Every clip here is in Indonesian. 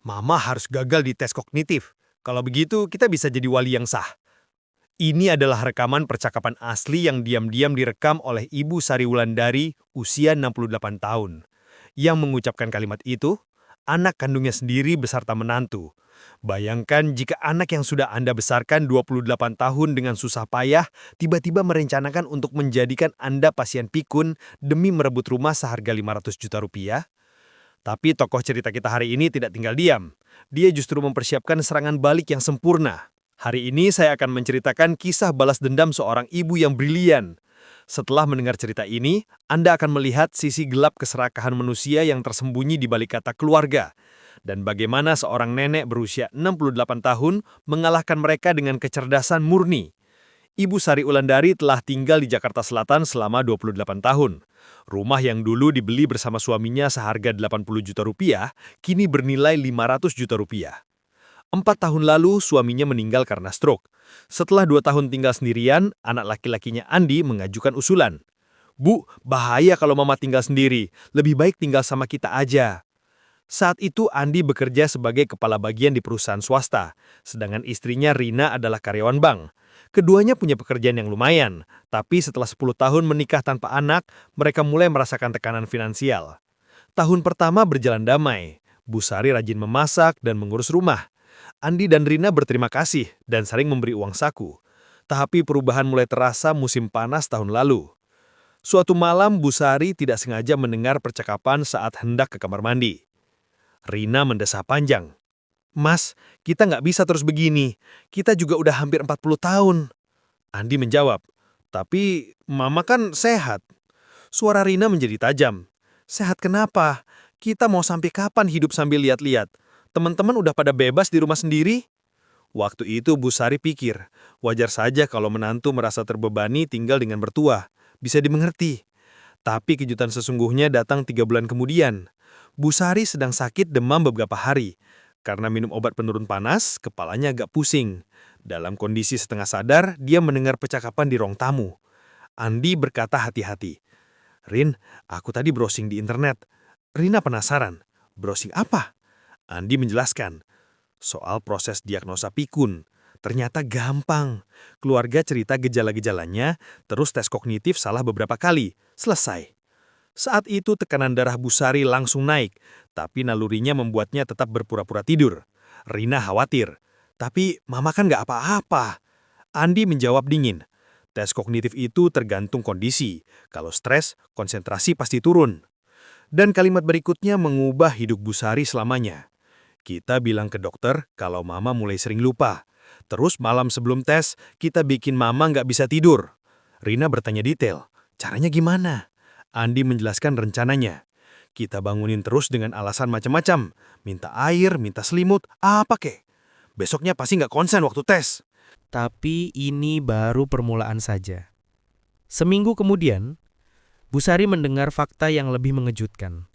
Mama harus gagal di tes kognitif. Kalau begitu, kita bisa jadi wali yang sah. Ini adalah rekaman percakapan asli yang diam-diam direkam oleh Ibu Sari Wulandari, usia 68 tahun. Yang mengucapkan kalimat itu, anak kandungnya sendiri beserta menantu. Bayangkan jika anak yang sudah Anda besarkan 28 tahun dengan susah payah, tiba-tiba merencanakan untuk menjadikan Anda pasien pikun demi merebut rumah seharga 500 juta rupiah. Tapi tokoh cerita kita hari ini tidak tinggal diam. Dia justru mempersiapkan serangan balik yang sempurna. Hari ini saya akan menceritakan kisah balas dendam seorang ibu yang brilian. Setelah mendengar cerita ini, Anda akan melihat sisi gelap keserakahan manusia yang tersembunyi di balik kata keluarga. Dan bagaimana seorang nenek berusia 68 tahun mengalahkan mereka dengan kecerdasan murni. Ibu Sari Wulandari telah tinggal di Jakarta Selatan selama 28 tahun. Rumah yang dulu dibeli bersama suaminya seharga 80 juta rupiah, kini bernilai 500 juta rupiah. 4 tahun lalu, suaminya meninggal karena stroke. Setelah 2 tahun tinggal sendirian, anak laki-lakinya Andi mengajukan usulan. "Bu, bahaya kalau mama tinggal sendiri. Lebih baik tinggal sama kita aja." Saat itu Andi bekerja sebagai kepala bagian di perusahaan swasta, sedangkan istrinya Rina adalah karyawan bank. Keduanya punya pekerjaan yang lumayan, tapi setelah 10 tahun menikah tanpa anak, mereka mulai merasakan tekanan finansial. Tahun pertama berjalan damai. Bu Sari rajin memasak dan mengurus rumah. Andi dan Rina berterima kasih dan sering memberi uang saku. Tapi perubahan mulai terasa musim panas tahun lalu. Suatu malam Bu Sari tidak sengaja mendengar percakapan saat hendak ke kamar mandi. Rina mendesah panjang. "Mas, kita nggak bisa terus begini. Kita juga udah hampir 40 tahun." Andi menjawab, "Tapi Mama kan sehat." Suara Rina menjadi tajam. "Sehat kenapa? Kita mau sampai kapan hidup sambil lihat-lihat? Teman-teman udah pada bebas di rumah sendiri." Waktu itu Bu Sari pikir, wajar saja kalau menantu merasa terbebani tinggal dengan mertua. Bisa dimengerti. Tapi kejutan sesungguhnya datang 3 bulan kemudian. Bu Sari sedang sakit demam beberapa hari. Karena minum obat penurun panas, kepalanya agak pusing. Dalam kondisi setengah sadar, dia mendengar percakapan di ruang tamu. Andi berkata hati-hati, "Rin, aku tadi browsing di internet." Rina penasaran, "Browsing apa?" Andi menjelaskan, "Soal proses diagnosa pikun. Ternyata gampang. Keluarga cerita gejala-gejalanya, terus tes kognitif salah beberapa kali. Selesai." Saat itu tekanan darah Bu Sari langsung naik, tapi nalurinya membuatnya tetap berpura-pura tidur. Rina khawatir, "Tapi Mama kan nggak apa-apa." Andi menjawab dingin, "Tes kognitif itu tergantung kondisi. Kalau stres, konsentrasi pasti turun." Dan kalimat berikutnya mengubah hidup Bu Sari selamanya. "Kita bilang ke dokter kalau Mama mulai sering lupa. Terus malam sebelum tes, kita bikin Mama nggak bisa tidur." Rina bertanya detail, "Caranya gimana?" Andi menjelaskan rencananya. "Kita bangunin terus dengan alasan macam-macam. Minta air, minta selimut, apa kek. Besoknya pasti nggak konsen waktu tes." Tapi ini baru permulaan saja. Seminggu kemudian, Bu Sari mendengar fakta yang lebih mengejutkan.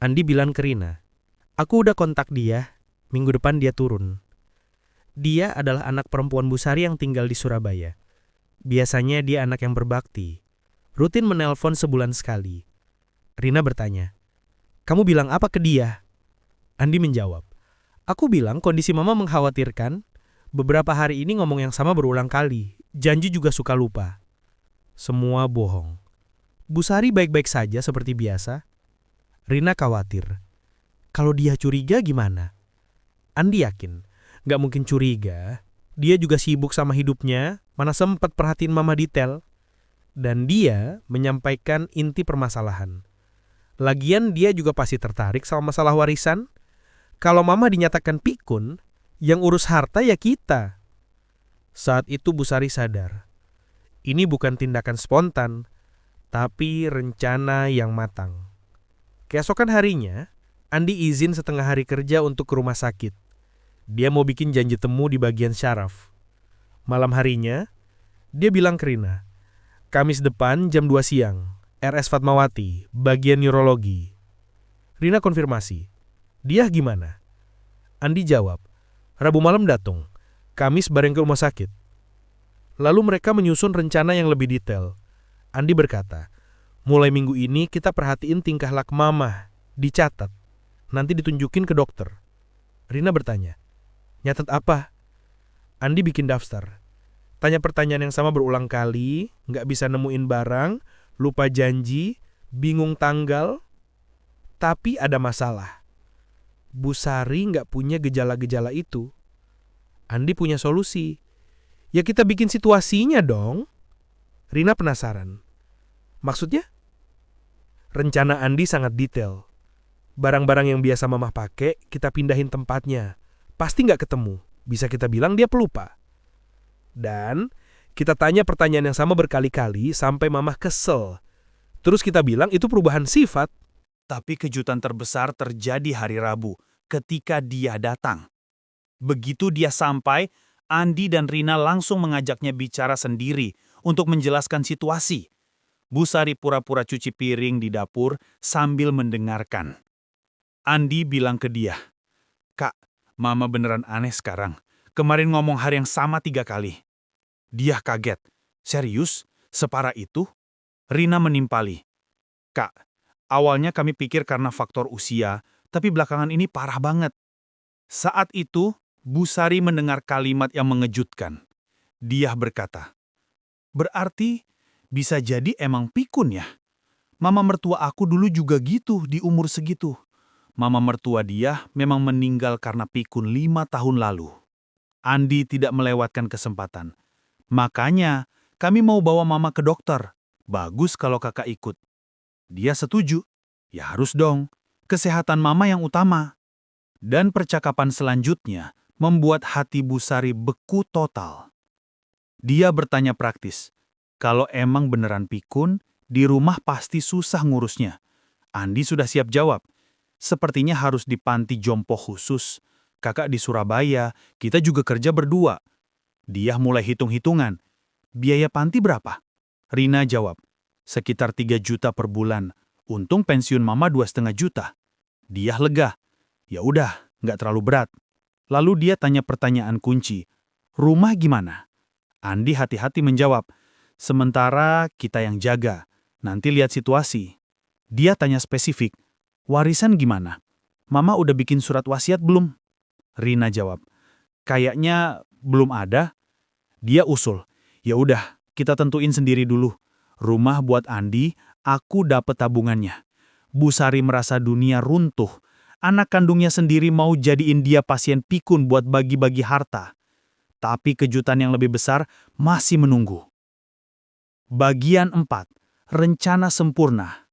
Andi bilang ke Rina, "Aku udah kontak dia, minggu depan dia turun." Dia adalah anak perempuan Bu Sari yang tinggal di Surabaya. Biasanya dia anak yang berbakti. Rutin menelpon sebulan sekali. Rina bertanya, "Kamu bilang apa ke dia?" Andi menjawab, "Aku bilang kondisi Mama mengkhawatirkan. Beberapa hari ini ngomong yang sama berulang kali. Janji juga suka lupa." Semua bohong. Bu Sari baik-baik saja seperti biasa. Rina khawatir. Kalau dia curiga gimana? Andi yakin, gak mungkin curiga. Dia juga sibuk sama hidupnya, mana sempat perhatiin Mama detail. Dan dia menyampaikan inti permasalahan. Lagian dia juga pasti tertarik sama masalah warisan. Kalau Mama dinyatakan pikun, yang urus harta ya kita. Saat itu Bu Sari sadar. Ini bukan tindakan spontan, tapi rencana yang matang. Keesokan harinya, Andi izin setengah hari kerja untuk ke rumah sakit. Dia mau bikin janji temu di bagian syaraf. Malam harinya, dia bilang ke Rina, "Kamis depan jam 2 siang, RS Fatmawati, bagian neurologi." Rina konfirmasi, "Dia gimana?" Andi jawab, "Rabu malam datang, Kamis bareng ke rumah sakit." Lalu mereka menyusun rencana yang lebih detail. Andi berkata, "Mulai minggu ini kita perhatiin tingkah laku Mama, dicatat, nanti ditunjukin ke dokter." Rina bertanya, "Nyatet apa?" Andi bikin daftar. Tanya pertanyaan yang sama berulang kali, nggak bisa nemuin barang, lupa janji, bingung tanggal. Tapi ada masalah. Bu Sari nggak punya gejala-gejala itu. Andi punya solusi. Ya kita bikin situasinya dong. Rina penasaran. Maksudnya? Rencana Andi sangat detail. Barang-barang yang biasa Mama pakai, kita pindahin tempatnya. Pasti nggak ketemu. Bisa kita bilang dia pelupa. Dan kita tanya pertanyaan yang sama berkali-kali sampai Mama kesel. Terus kita bilang itu perubahan sifat. Tapi kejutan terbesar terjadi hari Rabu ketika dia datang. Begitu dia sampai, Andi dan Rina langsung mengajaknya bicara sendiri untuk menjelaskan situasi. Bu Sari pura-pura cuci piring di dapur sambil mendengarkan. Andi bilang ke dia, "Kak, Mama beneran aneh sekarang. Kemarin ngomong hal yang sama 3 kali." Dia kaget. "Serius? Separah itu?" Rina menimpali, "Kak, awalnya kami pikir karena faktor usia, tapi belakangan ini parah banget." Saat itu, Bu Sari mendengar kalimat yang mengejutkan. Dia berkata, "Berarti bisa jadi emang pikun ya? Mama mertua aku dulu juga gitu di umur segitu. Mama mertua dia memang meninggal karena pikun 5 tahun lalu." Andi tidak melewatkan kesempatan. "Makanya, kami mau bawa Mama ke dokter. Bagus kalau kakak ikut." Dia setuju. Ya harus dong. Kesehatan Mama yang utama. Dan percakapan selanjutnya membuat hati Bu Sari beku total. Dia bertanya praktis. Kalau emang beneran pikun, di rumah pasti susah ngurusnya. Andi sudah siap jawab. Sepertinya harus di panti jompo khusus. Kakak di Surabaya, kita juga kerja berdua. Dia mulai hitung-hitungan. Biaya panti berapa? Rina jawab, sekitar 3 juta per bulan. Untung pensiun Mama 2,5 juta. Dia lega. Ya udah, nggak terlalu berat. Lalu dia tanya pertanyaan kunci. Rumah gimana? Andi hati-hati menjawab. Sementara kita yang jaga. Nanti lihat situasi. Dia tanya spesifik. Warisan gimana? Mama udah bikin surat wasiat belum? Rina jawab. Kayaknya belum ada. Dia usul. Ya udah, kita tentuin sendiri dulu. Rumah buat Andi, aku dapet tabungannya. Bu Sari merasa dunia runtuh. Anak kandungnya sendiri mau jadiin dia pasien pikun buat bagi-bagi harta. Tapi kejutan yang lebih besar masih menunggu. Bagian 4. Rencana sempurna.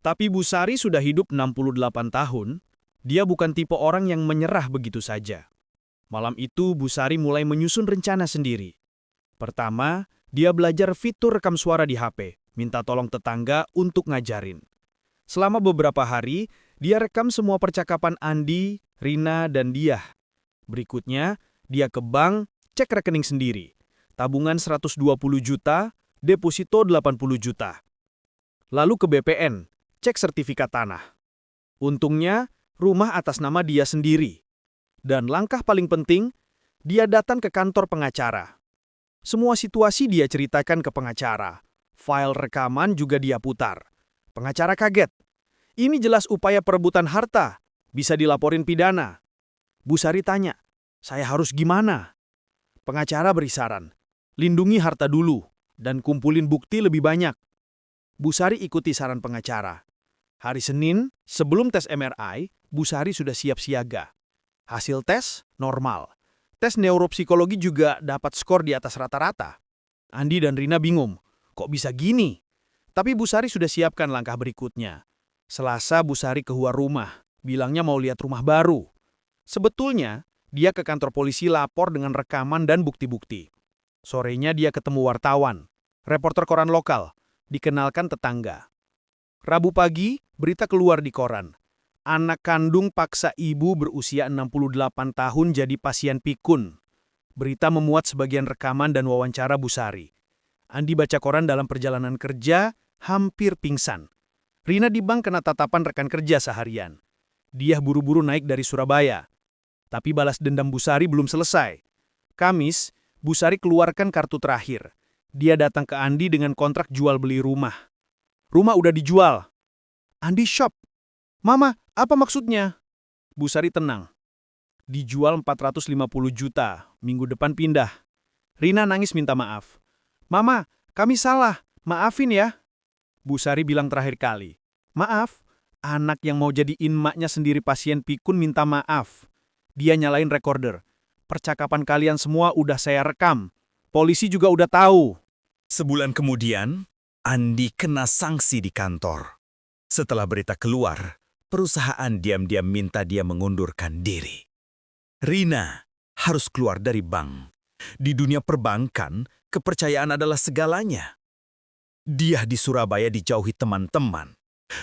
Tapi Bu Sari sudah hidup 68 tahun, dia bukan tipe orang yang menyerah begitu saja. Malam itu Bu Sari mulai menyusun rencana sendiri. Pertama, dia belajar fitur rekam suara di HP, minta tolong tetangga untuk ngajarin. Selama beberapa hari, dia rekam semua percakapan Andi, Rina, dan dia. Berikutnya, dia ke bank, cek rekening sendiri. Tabungan 120 juta, deposito 80 juta. Lalu ke BPN, cek sertifikat tanah. Untungnya, rumah atas nama dia sendiri. Dan langkah paling penting, dia datang ke kantor pengacara. Semua situasi dia ceritakan ke pengacara. File rekaman juga dia putar. Pengacara kaget. Ini jelas upaya perebutan harta. Bisa dilaporin pidana. Bu Sari tanya, saya harus gimana? Pengacara beri saran, lindungi harta dulu dan kumpulin bukti lebih banyak. Busari ikuti saran pengacara. Hari Senin, sebelum tes MRI, Busari sudah siap siaga. Hasil tes normal. Tes neuropsikologi juga dapat skor di atas rata-rata. Andi dan Rina bingung, kok bisa gini? Tapi Busari sudah siapkan langkah berikutnya. Selasa Busari keluar rumah, bilangnya mau lihat rumah baru. Sebetulnya, dia ke kantor polisi lapor dengan rekaman dan bukti-bukti. Sorenya dia ketemu wartawan, reporter koran lokal, dikenalkan tetangga. Rabu pagi, berita keluar di koran. Anak kandung paksa ibu berusia 68 tahun jadi pasien pikun. Berita memuat sebagian rekaman dan wawancara Busari. Andi baca koran dalam perjalanan kerja, hampir pingsan. Rina di bank kena tatapan rekan kerja seharian. Dia buru-buru naik dari Surabaya. Tapi balas dendam Busari belum selesai. Kamis, Busari keluarkan kartu terakhir. Dia datang ke Andi dengan kontrak jual beli rumah. Rumah udah dijual. Andi shock. Mama, apa maksudnya? Busari tenang. Dijual 450 juta, minggu depan pindah. Rina nangis minta maaf. Mama, kami salah, maafin ya. Busari bilang terakhir kali. Maaf, anak yang mau jadiin maknya sendiri pasien pikun minta maaf. Dia nyalain recorder. Percakapan kalian semua udah saya rekam. Polisi juga udah tahu. Sebulan kemudian, Andi kena sanksi di kantor. Setelah berita keluar, perusahaan diam-diam minta dia mengundurkan diri. Rina harus keluar dari bank. Di dunia perbankan, kepercayaan adalah segalanya. Dia di Surabaya dijauhi teman-teman.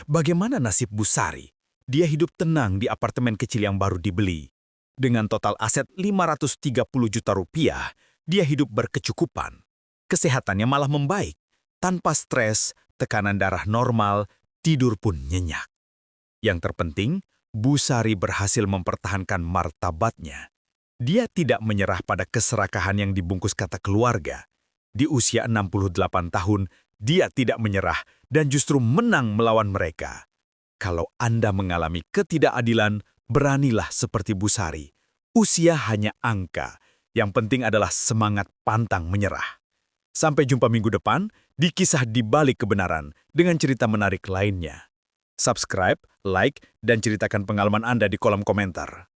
Bagaimana nasib Busari? Dia hidup tenang di apartemen kecil yang baru dibeli. Dengan total aset 530 juta rupiah, dia hidup berkecukupan. Kesehatannya malah membaik. Tanpa stres, tekanan darah normal, tidur pun nyenyak. Yang terpenting, Busari berhasil mempertahankan martabatnya. Dia tidak menyerah pada keserakahan yang dibungkus kata keluarga. Di usia 68 tahun, dia tidak menyerah dan justru menang melawan mereka. Kalau Anda mengalami ketidakadilan, beranilah seperti Busari. Usia hanya angka. Yang penting adalah semangat pantang menyerah. Sampai jumpa minggu depan di Kisah di Balik Kebenaran dengan cerita menarik lainnya. Subscribe, like, dan ceritakan pengalaman Anda di kolom komentar.